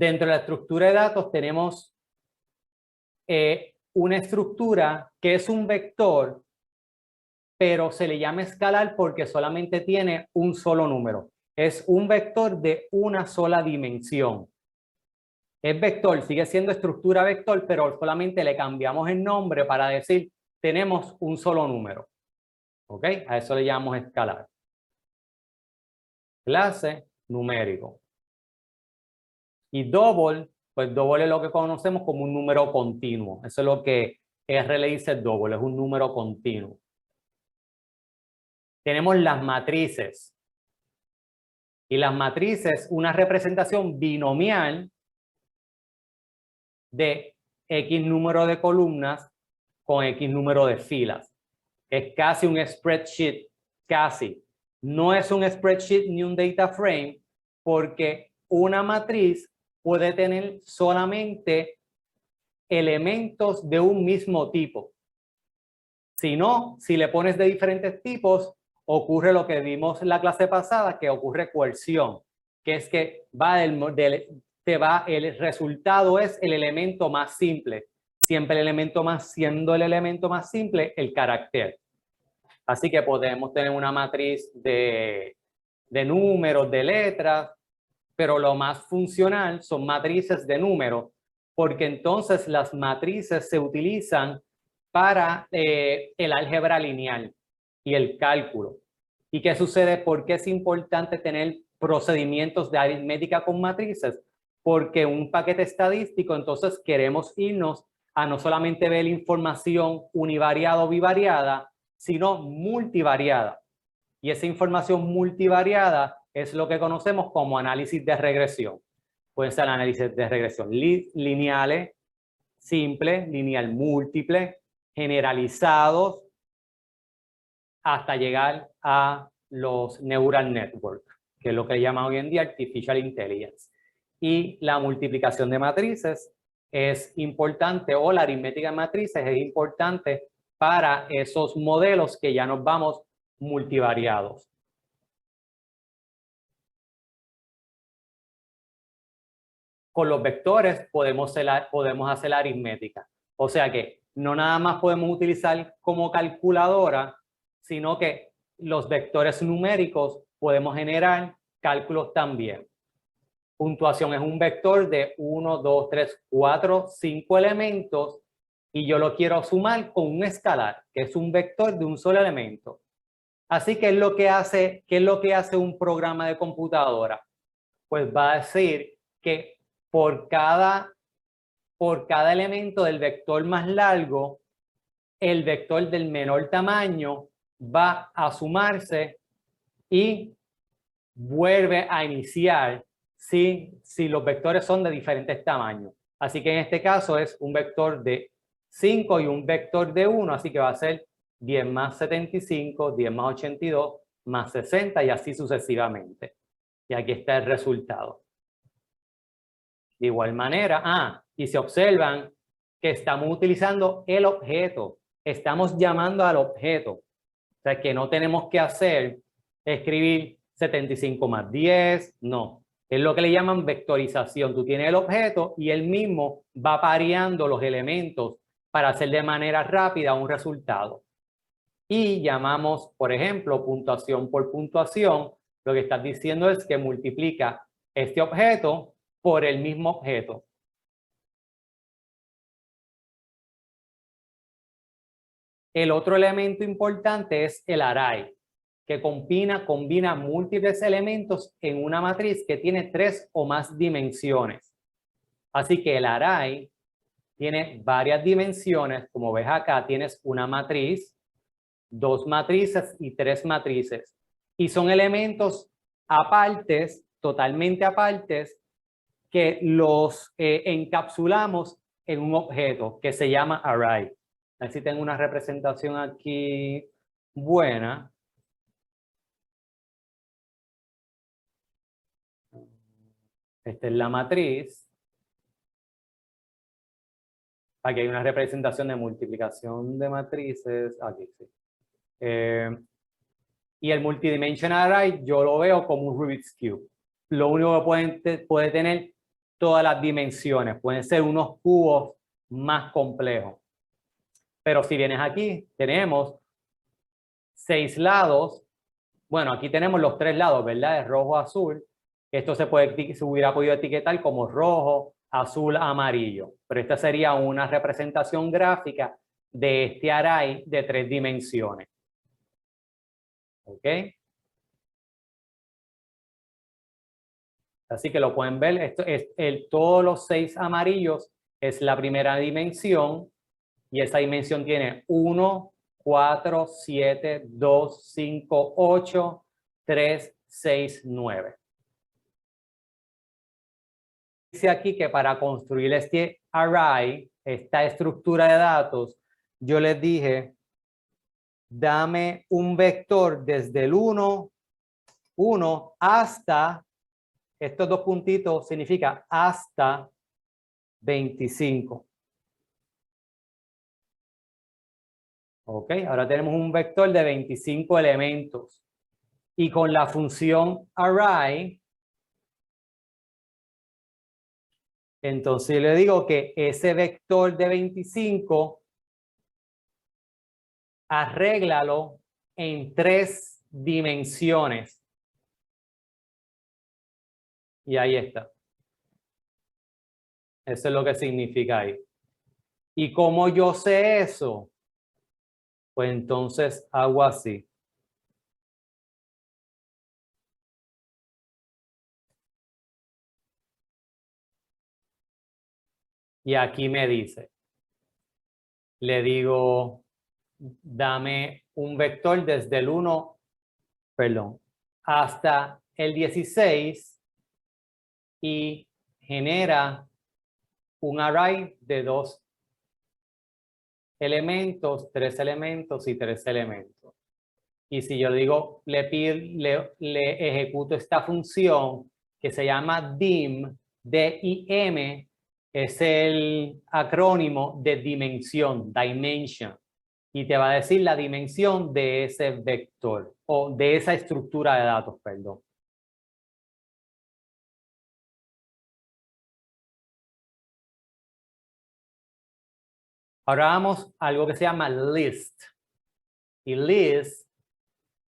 Dentro de la estructura de datos tenemos una estructura que es un vector, pero se le llama escalar porque solamente tiene un solo número. Es un vector de una sola dimensión. Es vector, sigue siendo estructura vector, pero solamente le cambiamos el nombre para decir tenemos un solo número. ¿Ok? A eso le llamamos escalar. Clase numérico. Y double, pues double es lo que conocemos como un número continuo. Eso es lo que R le dice double, es un número continuo. Tenemos las matrices. Y las matrices, una representación binomial de X número de columnas con X número de filas. Es casi un spreadsheet, casi. No es un spreadsheet ni un data frame porque una matriz puede tener solamente elementos de un mismo tipo. Si no, si le pones de diferentes tipos, ocurre lo que vimos en la clase pasada, que ocurre coerción, que es que el resultado es el elemento más simple. Siempre siendo el elemento más simple, el carácter. Así que podemos tener una matriz de números, de letras, pero lo más funcional son matrices de números, porque entonces las matrices se utilizan para el álgebra lineal y el cálculo. ¿Y qué sucede? ¿Por qué es importante tener procedimientos de aritmética con matrices? Porque un paquete estadístico, entonces queremos irnos a no solamente ver información univariada o bivariada, sino multivariada. Y esa información multivariada es lo que conocemos como análisis de regresión. Pueden ser análisis de regresión lineales, simples, lineal múltiple, generalizados, hasta llegar a los neural network, que es lo que llaman hoy en día artificial intelligence. Y la multiplicación de matrices es importante, o la aritmética de matrices es importante para esos modelos que ya nos vamos multivariados. Con los vectores podemos hacer la aritmética. O sea que no nada más podemos utilizar como calculadora, sino que los vectores numéricos podemos generar cálculos también. Puntuación es un vector de 1, 2, 3, 4, 5 elementos y yo lo quiero sumar con un escalar, que es un vector de un solo elemento. Así que, ¿qué es lo que hace un programa de computadora? Pues va a decir que por cada elemento del vector más largo, el vector del menor tamaño va a sumarse y vuelve a iniciar si los vectores son de diferentes tamaños. Así que en este caso es un vector de 5 y un vector de 1, así que va a ser 10 más 75, 10 más 82, más 60 y así sucesivamente. Y aquí está el resultado. De igual manera, y se observan que estamos utilizando el objeto, estamos llamando al objeto. O sea, que no tenemos que escribir 75 más 10, no. Es lo que le llaman vectorización. Tú tienes el objeto y él mismo va pareando los elementos para hacer de manera rápida un resultado. Y llamamos, por ejemplo, puntuación por puntuación. Lo que estás diciendo es que multiplica este objeto por el mismo objeto. El otro elemento importante es el array, que combina múltiples elementos en una matriz que tiene 3 o más dimensiones. Así que el array tiene varias dimensiones. Como ves acá, tienes una matriz, 2 matrices y 3 matrices. Y son elementos apartes, totalmente apartes, que los encapsulamos en un objeto que se llama array. A ver si tengo una representación aquí buena. Esta es la matriz. Aquí hay una representación de multiplicación de matrices. Aquí sí. Y el multidimensional array yo lo veo como un Rubik's Cube. Lo único que puede tener todas las dimensiones, pueden ser unos cubos más complejos. Pero si vienes aquí, tenemos 6 lados. Bueno, aquí tenemos los 3 lados, ¿verdad? Es rojo, azul. Esto se hubiera podido etiquetar como rojo, azul, amarillo. Pero esta sería una representación gráfica de este array de 3 dimensiones. ¿Ok? Así que lo pueden ver. Esto es todos los 6 amarillos es la primera dimensión. Y esa dimensión tiene 1, 4, 7, 2, 5, 8, 3, 6, 9. Dice aquí que para construir este array, esta estructura de datos, yo les dije, dame un vector desde el 1 hasta, estos 2 puntitos significa hasta 25. Ok, ahora tenemos un vector de 25 elementos. Y con la función array, entonces le digo que ese vector de 25, arréglalo en 3 dimensiones. Y ahí está. Eso es lo que significa ahí. ¿Y cómo yo sé eso? Pues entonces hago así. Y aquí me dice, le digo, dame un vector desde el 1, perdón, hasta el 16 y genera un array de 2 elementos, 3 elementos y 3 elementos. Y si yo digo, le ejecuto esta función que se llama dim, D-I-M, es el acrónimo de dimensión, dimension, y te va a decir la dimensión de ese vector o de esa estructura de datos, perdón. Ahora vamos a algo que se llama list. Y list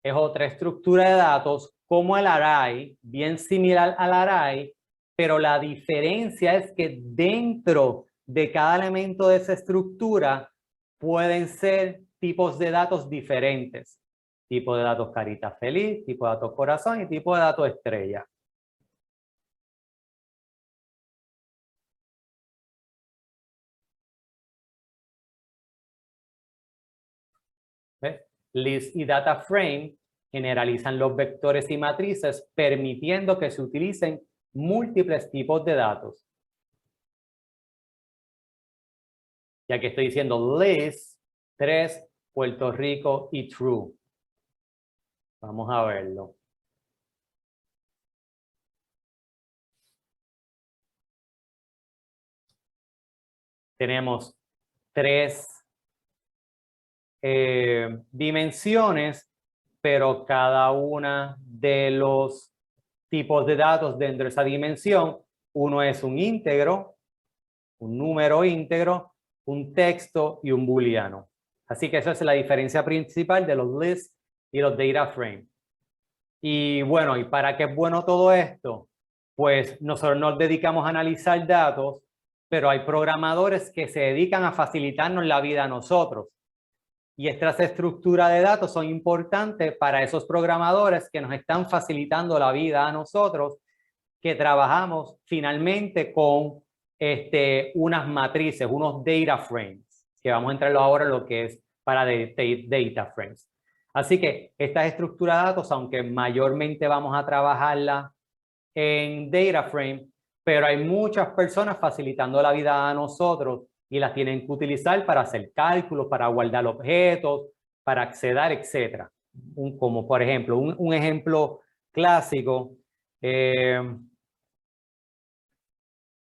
es otra estructura de datos como el array, bien similar al array, pero la diferencia es que dentro de cada elemento de esa estructura pueden ser tipos de datos diferentes. Tipo de datos carita feliz, tipo de datos corazón y tipo de datos estrella. ¿Ves? List y data frame generalizan los vectores y matrices permitiendo que se utilicen múltiples tipos de datos. Ya que estoy diciendo list, 3, Puerto Rico y true. Vamos a verlo. Tenemos 3 dimensiones, pero cada una de los tipos de datos dentro de esa dimensión, uno es un íntegro, un número íntegro, un texto y un booleano. Así que esa es la diferencia principal de los lists y los data frame. Y bueno, ¿y para qué es bueno todo esto? Pues nosotros nos dedicamos a analizar datos, pero hay programadores que se dedican a facilitarnos la vida a nosotros. Y estas estructuras de datos son importantes para esos programadores que nos están facilitando la vida a nosotros, que trabajamos finalmente con unas matrices, unos data frames, que vamos a entrar ahora en lo que es para data frames. Así que estas estructuras de datos, aunque mayormente vamos a trabajarla en data frame, pero hay muchas personas facilitando la vida a nosotros y las tienen que utilizar para hacer cálculos, para guardar objetos, para acceder, etc. Como por ejemplo, un ejemplo clásico,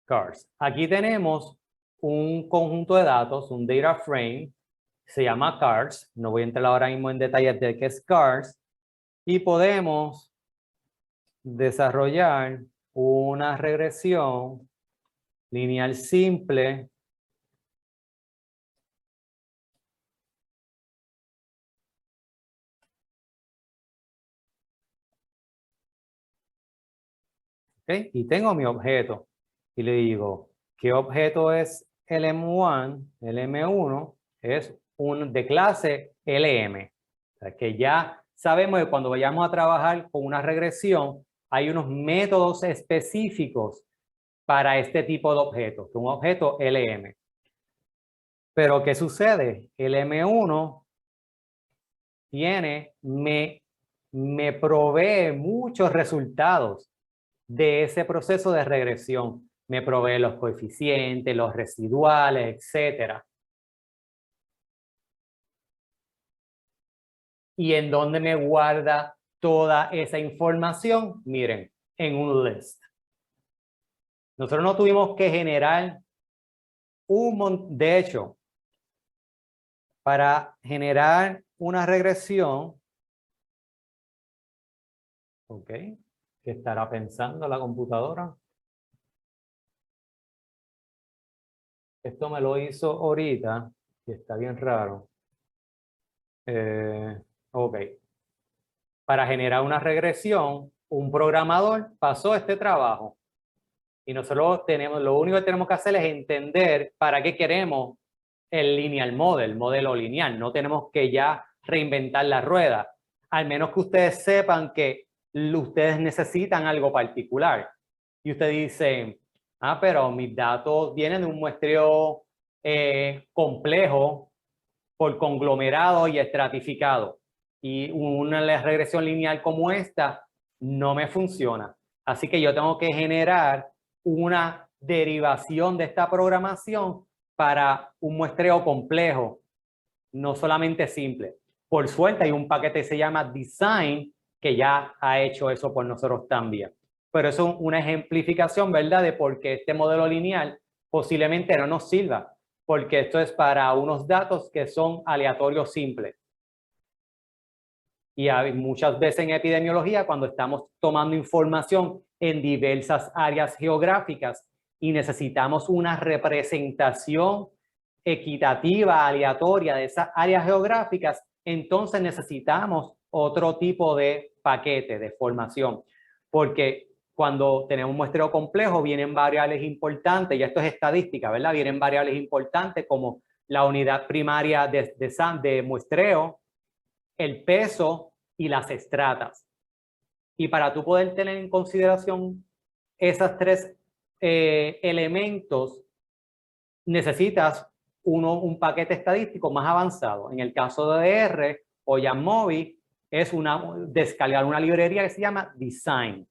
cars. Aquí tenemos un conjunto de datos, un data frame, se llama cars. No voy a entrar ahora mismo en detalles de qué es cars. Y podemos desarrollar una regresión lineal simple ¿okay? Y tengo mi objeto y le digo, ¿qué objeto es el M1? El M1 es un de clase LM. O sea, que ya sabemos que cuando vayamos a trabajar con una regresión, hay unos métodos específicos para este tipo de objetos, un objeto LM. Pero ¿qué sucede? El M1 me provee muchos resultados de ese proceso de regresión. Me provee los coeficientes, los residuales, etc. ¿Y en dónde me guarda toda esa información? Miren, en un list. Nosotros no tuvimos que generar de hecho, para generar una regresión, ¿ok? ¿Qué estará pensando la computadora? Esto me lo hizo ahorita, y está bien raro. Ok. Para generar una regresión, un programador pasó este trabajo. Y nosotros lo único que tenemos que hacer es entender para qué queremos el lineal model, modelo lineal. No tenemos que ya reinventar la rueda. Al menos que ustedes sepan que ustedes necesitan algo particular. Y ustedes dicen, pero mis datos vienen de un muestreo complejo por conglomerado y estratificado. Y una regresión lineal como esta no me funciona. Así que yo tengo que generar una derivación de esta programación para un muestreo complejo, no solamente simple. Por suerte hay un paquete que se llama Design que ya ha hecho eso por nosotros también. Pero eso es una ejemplificación, ¿verdad?, de por qué este modelo lineal posiblemente no nos sirva, porque esto es para unos datos que son aleatorios simples. Y hay muchas veces en epidemiología, cuando estamos tomando información en diversas áreas geográficas y necesitamos una representación equitativa, aleatoria de esas áreas geográficas, entonces necesitamos otro tipo de paquete de formación. Porque cuando tenemos un muestreo complejo, vienen variables importantes, y esto es estadística, ¿verdad? Vienen variables importantes como la unidad primaria de muestreo, el peso y las estratas. Y para tú poder tener en consideración esas tres elementos, necesitas un paquete estadístico más avanzado. En el caso de R o Jamovi, es descargar una librería que se llama Design.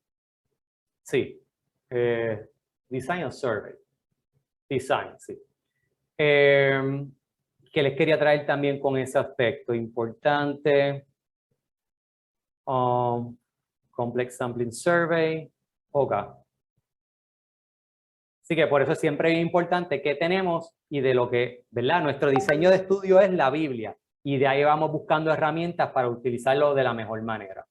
Sí. Design o Survey. Design, sí. Que les quería traer también con ese aspecto importante. Complex Sampling Survey, OGA. Así que por eso siempre es importante qué tenemos y de lo que, ¿verdad? Nuestro diseño de estudio es la Biblia y de ahí vamos buscando herramientas para utilizarlo de la mejor manera.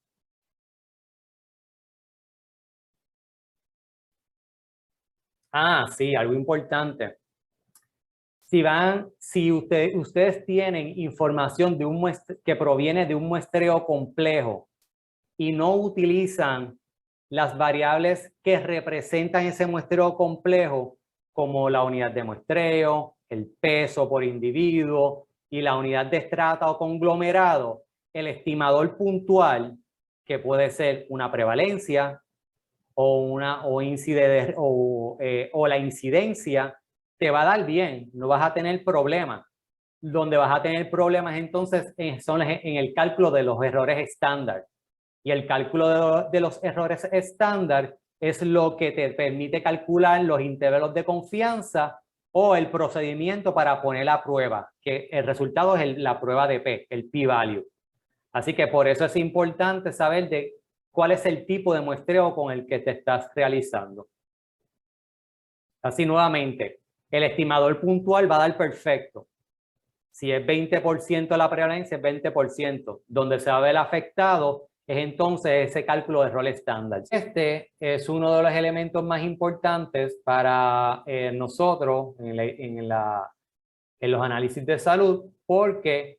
Sí, algo importante. Si ustedes tienen información que proviene de un muestreo complejo y no utilizan las variables que representan ese muestreo complejo, como la unidad de muestreo, el peso por individuo y la unidad de estrata o conglomerado, el estimador puntual, que puede ser una prevalencia o la incidencia, te va a dar bien, no vas a tener problemas. Donde vas a tener problemas entonces son en el cálculo de los errores estándar. Y el cálculo de los errores estándar es lo que te permite calcular los intervalos de confianza o el procedimiento para poner la prueba, que el resultado es la prueba de P, el p-value. Así que por eso es importante saber de cuál es el tipo de muestreo con el que te estás realizando. Así nuevamente, el estimador puntual va a dar perfecto. Si es 20% la prevalencia, es 20%. Donde se va a ver afectado es entonces ese cálculo de rol estándar. Este es uno de los elementos más importantes para nosotros en los análisis de salud, porque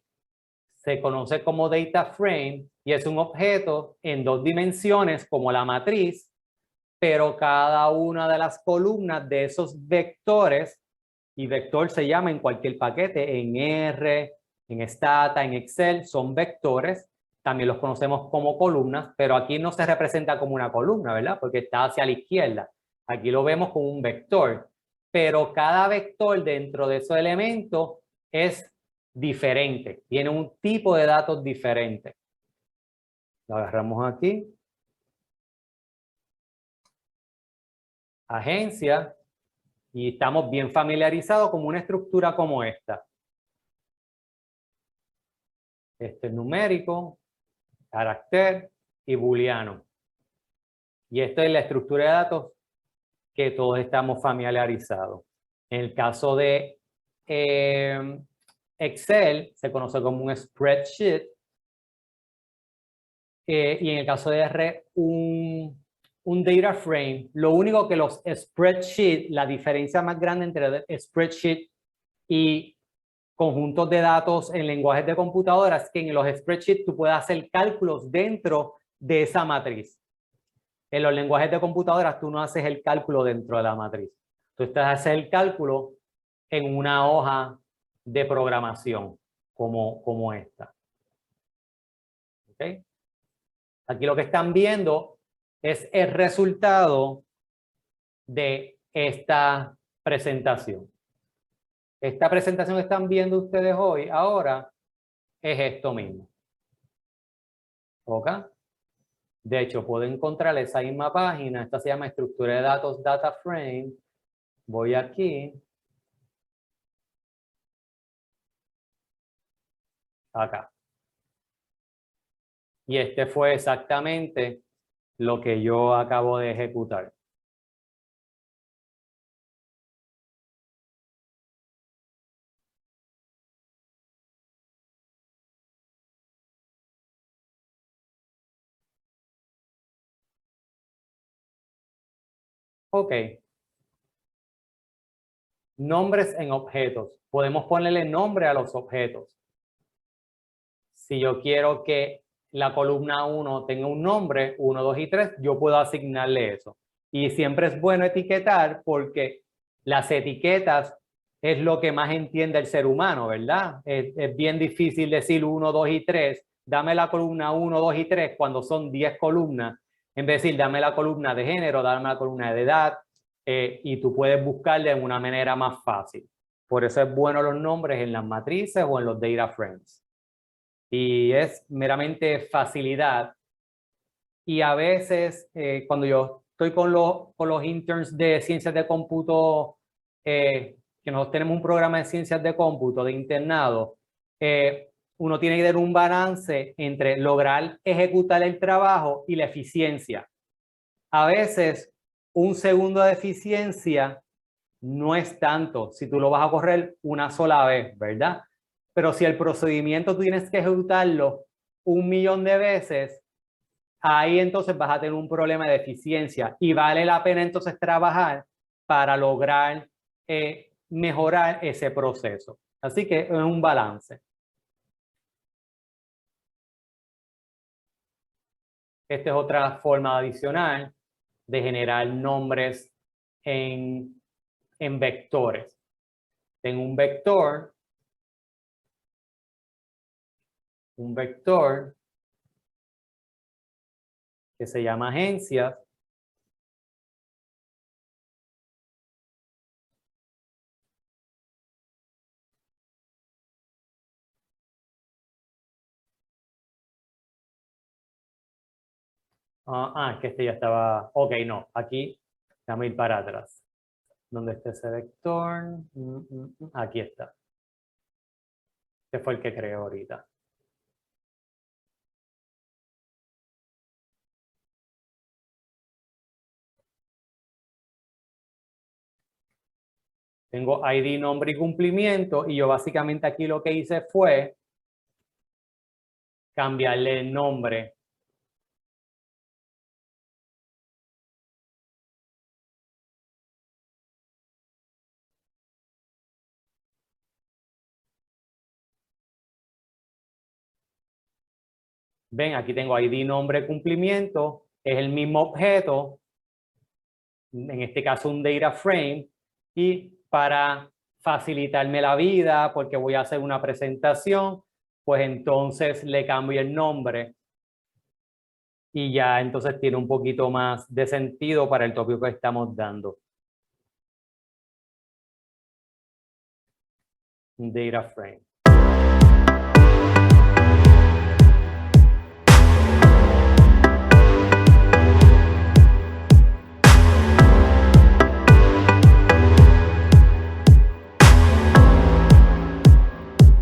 se conoce como data frame y es un objeto en 2 dimensiones como la matriz, pero cada una de las columnas de esos vectores, y vector se llama en cualquier paquete, en R, en Stata, en Excel, son vectores, también los conocemos como columnas, pero aquí no se representa como una columna, ¿verdad? Porque está hacia la izquierda. Aquí lo vemos como un vector, pero cada vector dentro de esos elementos es diferente, tiene un tipo de datos diferente. Lo agarramos aquí. Agencia, y estamos bien familiarizados con una estructura como esta. Este es numérico, carácter y booleano. Y esta es la estructura de datos que todos estamos familiarizados. En el caso de Excel, se conoce como un spreadsheet. Y en el caso de R, un data frame. Lo único que los spreadsheets, la diferencia más grande entre spreadsheet y conjuntos de datos en lenguajes de computadora es que en los spreadsheets tú puedes hacer cálculos dentro de esa matriz. En los lenguajes de computadoras tú no haces el cálculo dentro de la matriz. Tú estás haciendo el cálculo en una hoja de programación como esta. ¿Okay? Aquí lo que están viendo es el resultado de esta presentación. Esta presentación que están viendo ustedes hoy, ahora, es esto mismo. ¿Ok? De hecho, puedo encontrar esa misma página. Esta se llama estructura de datos data frame. Voy aquí. Acá. Y este fue exactamente lo que yo acabo de ejecutar. Ok. Nombres en objetos. Podemos ponerle nombre a los objetos. Si yo quiero que la columna 1 tenga un nombre, 1, 2 y 3, yo puedo asignarle eso. Y siempre es bueno etiquetar porque las etiquetas es lo que más entiende el ser humano, ¿verdad? Es bien difícil decir 1, 2 y 3. Dame la columna 1, 2 y 3 cuando son 10 columnas. En vez de decir, dame la columna de género, dame la columna de edad, y tú puedes buscarle de una manera más fácil. Por eso es bueno los nombres en las matrices o en los data frames. Y es meramente facilidad. Y a veces, cuando yo estoy con los interns de ciencias de cómputo, que nosotros tenemos un programa de ciencias de cómputo de internado, uno tiene que tener un balance entre lograr ejecutar el trabajo y la eficiencia. A veces, un segundo de eficiencia no es tanto si tú lo vas a correr una sola vez, ¿verdad? Pero si el procedimiento tú tienes que ejecutarlo 1.000.000 de veces, ahí entonces vas a tener un problema de eficiencia y vale la pena entonces trabajar para lograr mejorar ese proceso. Así que es un balance. Esta es otra forma adicional de generar nombres en vectores. Tengo un vector que se llama agencias. Que este ya estaba. Ok, no, aquí déjame ir para atrás. ¿Dónde está ese vector? Aquí está. Este fue el que creé ahorita. Tengo ID, nombre y cumplimiento, y yo básicamente aquí lo que hice fue cambiarle el nombre Ven, aquí tengo ID, nombre, cumplimiento, es el mismo objeto, en este caso un data frame, y para facilitarme la vida, porque voy a hacer una presentación, pues entonces le cambio el nombre y ya entonces tiene un poquito más de sentido para el tópico que estamos dando. Un data frame.